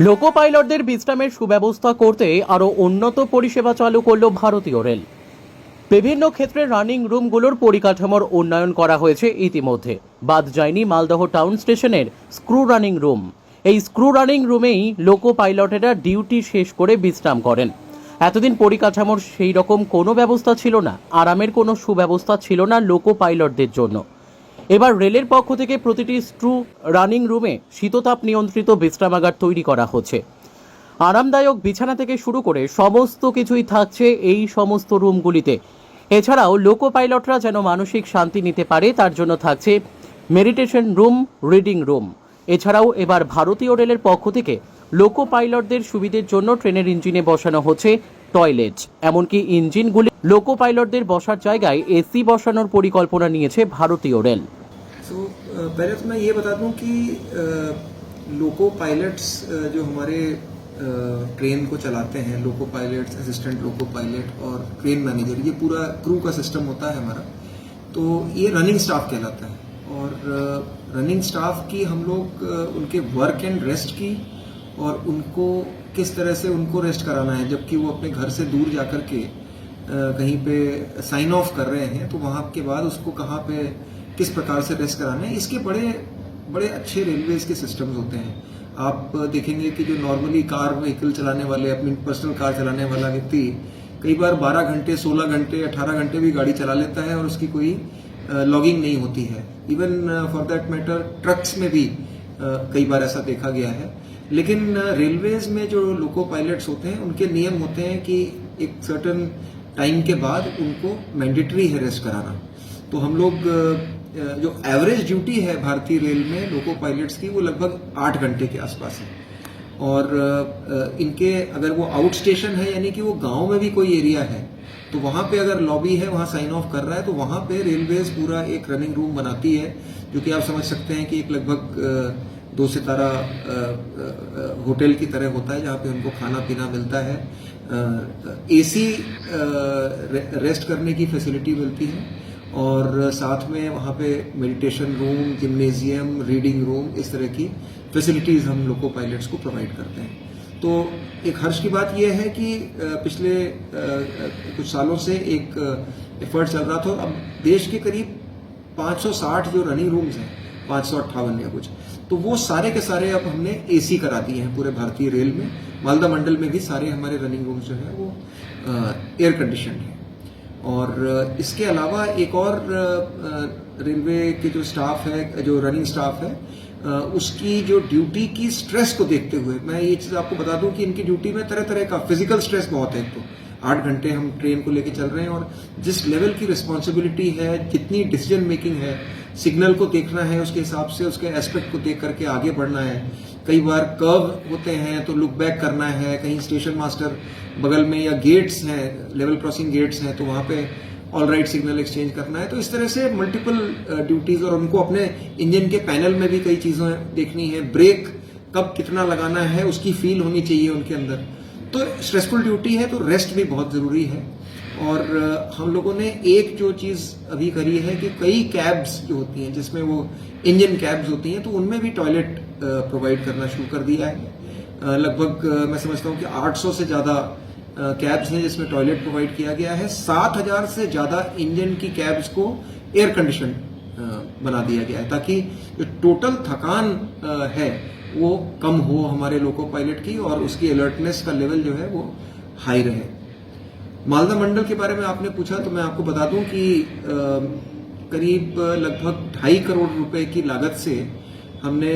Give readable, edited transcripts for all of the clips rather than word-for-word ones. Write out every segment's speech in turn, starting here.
লোকো পাইলটদের বিশ্রামের সুব্যবস্থা করতে আরও উন্নত পরিষেবা চালু করল ভারতীয় রেল। বিভিন্ন ক্ষেত্রে রানিং রুমগুলোর পরিকাঠামোর উন্নয়ন করা হয়েছে ইতিমধ্যে। বাদ যায়নি মালদহ টাউন স্টেশনের স্ক্রু রানিং রুম। এই স্ক্রু রানিং রুমেই লোকো পাইলটেরা ডিউটি শেষ করে বিশ্রাম করেন। এতদিন পরিকাঠামোর সেই রকম কোনো ব্যবস্থা ছিল না, আরামের কোনো সুব্যবস্থা ছিল না লোকো পাইলটদের জন্য। এবার রেলের পক্ষ থেকে প্রতিটি স্ক্রু রানিং রুমে শীততাপ নিয়ন্ত্রিত বিশ্রামাগার তৈরি করা হচ্ছে। আরামদায়ক বিছানা থেকে শুরু করে সমস্ত কিছুই থাকছে এই সমস্ত রুমগুলিতে। এছাড়াও লোকো পাইলটরা যেন মানসিক শান্তি নিতে পারে তার জন্য থাকছে মেডিটেশন রুম, রিডিং রুম। এছাড়াও এবার ভারতীয় রেলের পক্ষ থেকে লোকো পাইলটদের সুবিধের জন্য ট্রেনের ইঞ্জিনে বসানো হচ্ছে টয়লেট। এমনকি ইঞ্জিনগুলি লোকো পাইলটদের বসার জায়গায় এসি বসানোর পরিকল্পনা নিয়েছে ভারতীয় রেল। पहले तो मैं ये बता दूं कि लोको पायलट्स जो हमारे ट्रेन को चलाते हैं, लोको पायलट्स, असिस्टेंट लोको पायलट और ट्रेन मैनेजर, ये पूरा क्रू का सिस्टम होता है हमारा। तो ये रनिंग स्टाफ कहलाता है और रनिंग स्टाफ की हम लोग उनके वर्क एंड रेस्ट की और उनको किस तरह से उनको रेस्ट कराना है, जबकि वो अपने घर से दूर जाकर के कहीं पे साइन ऑफ कर रहे हैं, तो वहाँ के बाद उसको कहाँ पे किस प्रकार से रेस्ट कराना है, इसके बड़े बड़े अच्छे रेलवेज के सिस्टम्स होते हैं। आप देखेंगे कि जो नॉर्मली कार व्हीकल चलाने वाले, अपनी पर्सनल कार चलाने वाला व्यक्ति कई बार 12 घंटे, 16 घंटे, 18 घंटे भी गाड़ी चला लेता है और उसकी कोई लॉगिंग नहीं होती है। Even for that matter trucks में भी कई बार ऐसा देखा गया है। लेकिन रेलवेज में जो लोको पायलट्स होते हैं उनके नियम होते हैं कि एक सर्टन टाइम के बाद उनको मैंडेटरी है रेस्ट कराना। तो हम लोग जो एवरेज ड्यूटी है भारतीय रेल में लोको पायलट्स की, वो लगभग 8 घंटे के आसपास है। और इनके अगर वो आउट स्टेशन है, यानी कि वो गांव में भी कोई एरिया है, तो वहां पे अगर लॉबी है, वहां साइन ऑफ कर रहा है, तो वहां पे रेलवेज पूरा एक रनिंग रूम बनाती है, जो कि आप समझ सकते हैं कि एक लगभग 2 सितारा होटल की तरह होता है, जहाँ पे उनको खाना पीना मिलता है, एसी रेस्ट करने की फैसिलिटी मिलती है और साथ में वहाँ पे meditation room, gymnasium, reading room, इस तरह की फैसिलिटीज़ हम लोको पायलट्स को प्रोवाइड करते हैं। तो एक हर्ष की बात यह है कि पिछले कुछ सालों से एक एफर्ट चल रहा था। अब देश के करीब 560 जो रनिंग रूम्स हैं, 558 या कुछ, तो वो सारे के सारे अब हमने एसी करा दिए हैं पूरे भारतीय रेल में। मालदा मंडल में भी सारे हमारे रनिंग रूम्स जो है वो एयर कंडीशन है। और इसके अलावा एक और रेलवे के जो स्टाफ है, जो रनिंग स्टाफ है, उसकी जो ड्यूटी की स्ट्रेस को देखते हुए मैं ये चीज़ आपको बता दूं कि इनकी ड्यूटी में तरह तरह का फिजिकल स्ट्रेस बहुत है। तो 8 घंटे हम ट्रेन को लेके चल रहे हैं और जिस लेवल की रिस्पॉन्सिबिलिटी है, जितनी डिसीजन मेकिंग है, सिग्नल को देखना है, उसके हिसाब से उसके एस्पेक्ट को देख करके आगे बढ़ना है। कई बार कर्व होते हैं तो लुक बैक करना है, कहीं स्टेशन मास्टर बगल में या गेट्स हैं, लेवल क्रॉसिंग गेट्स हैं, तो वहाँ पे ऑल राइट सिग्नल एक्सचेंज करना है। तो इस तरह से मल्टीपल ड्यूटीज, और उनको अपने इंजन के पैनल में भी कई चीज़ें देखनी है, ब्रेक कब कितना लगाना है उसकी फील होनी चाहिए उनके अंदर। तो स्ट्रेसफुल ड्यूटी है, तो रेस्ट भी बहुत ज़रूरी है। और हम लोगों ने एक जो चीज़ अभी करी है कि कई कैब्स जो होती हैं, जिसमें वो इंजन कैब्स होती हैं, तो उनमें भी टॉयलेट प्रोवाइड करना शुरू कर दिया है। लगभग मैं समझता हूँ कि 800 से ज़्यादा कैब्स हैं जिसमें टॉयलेट प्रोवाइड किया गया है। 7000 से ज़्यादा इंजन की कैब्स को एयर कंडीशन बना दिया गया है, ताकि जो टोटल थकान है वो कम हो हमारे लोको पायलट की, और उसकी अलर्टनेस का लेवल जो है वो हाई रहे। मालदा मंडल के बारे में आपने पूछा, तो मैं आपको बता दूं कि करीब लगभग 2.5 करोड़ रुपए की लागत से हमने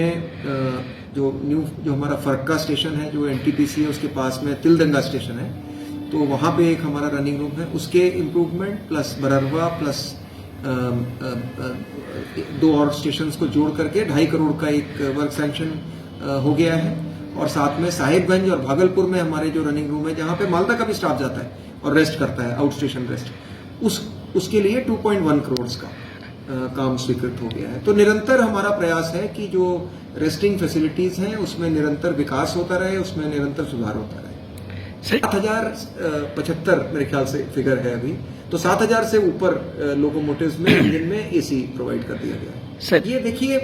जो हमारा फरक्का स्टेशन है, जो एनटीपीसी है, उसके पास में तिलदंगा स्टेशन है, तो वहाँ पे एक हमारा रनिंग रूम है, उसके इम्प्रूवमेंट प्लस बररवा प्लस 2 और स्टेशंस को जोड़ करके 2.5 करोड़ का एक वर्क सैंक्शन हो गया है। और साथ में साहिबगंज और भागलपुर में हमारे जो रनिंग रूम है, जहाँ पे मालदा का भी स्टाफ जाता है और रेस्ट करता है, आउट स्टेशन रेस्ट, उसके लिए 2.1 करोड़ का काम स्वीकृत हो गया है। तो निरंतर हमारा प्रयास है कि जो रेस्टिंग फैसिलिटीज हैं उसमें निरंतर विकास होता रहे, उसमें निरंतर सुधार होता रहे। 7075 मेरे ख्याल से फिगर है अभी, तो 7000 से ऊपर लोकोमोटिव्स में इंजन में एसी प्रोवाइड कर दिया गया है। ये देखिए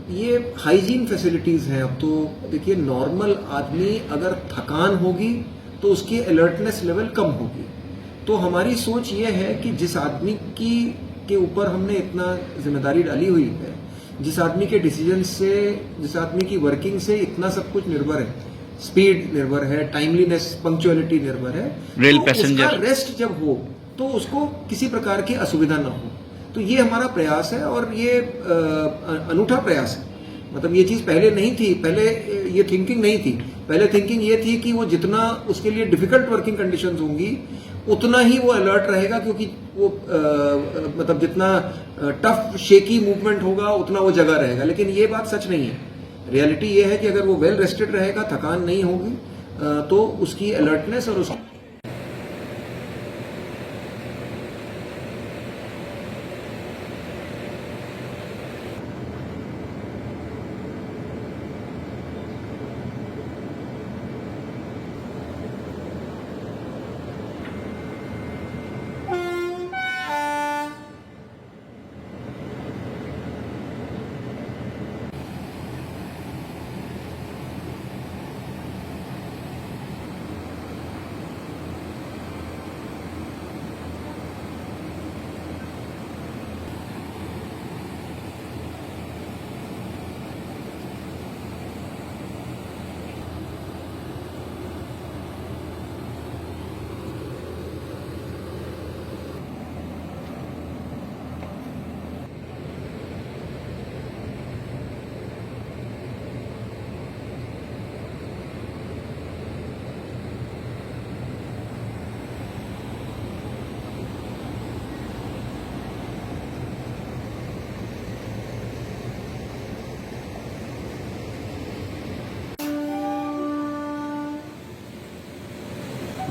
ये हाइजीन फैसिलिटीज हैं। अब तो देखिए, नॉर्मल आदमी अगर थकान होगी तो उसकी अलर्टनेस लेवल कम होगी। तो हमारी सोच ये है कि जिस आदमी के ऊपर हमने इतना जिम्मेदारी डाली हुई है, जिस आदमी के डिसीजन से, जिस आदमी की वर्किंग से इतना सब कुछ निर्भर है, स्पीड निर्भर है, टाइमलीनेस, पंक्चुअलिटी निर्भर है, रेल तो पैसेंजर उसका रेस्ट जब हो तो उसको किसी प्रकार की असुविधा ना हो। तो ये हमारा प्रयास है और ये अनूठा प्रयास है। मतलब ये चीज पहले नहीं थी, पहले ये थिंकिंग नहीं थी। पहले थिंकिंग ये थी कि वो जितना उसके लिए डिफिकल्ट वर्किंग कंडीशंस होंगी उतना ही वो अलर्ट रहेगा, क्योंकि वो मतलब जितना टफ शेकी मूवमेंट होगा उतना वो जगह रहेगा। लेकिन ये बात सच नहीं है। रियलिटी ये है कि अगर वो वेल रेस्टेड रहेगा, थकान नहीं होगी, तो उसकी अलर्टनेस और उसकी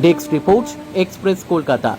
डेस्क रिपोर्ट, एक्सप्रेस कोलकाता।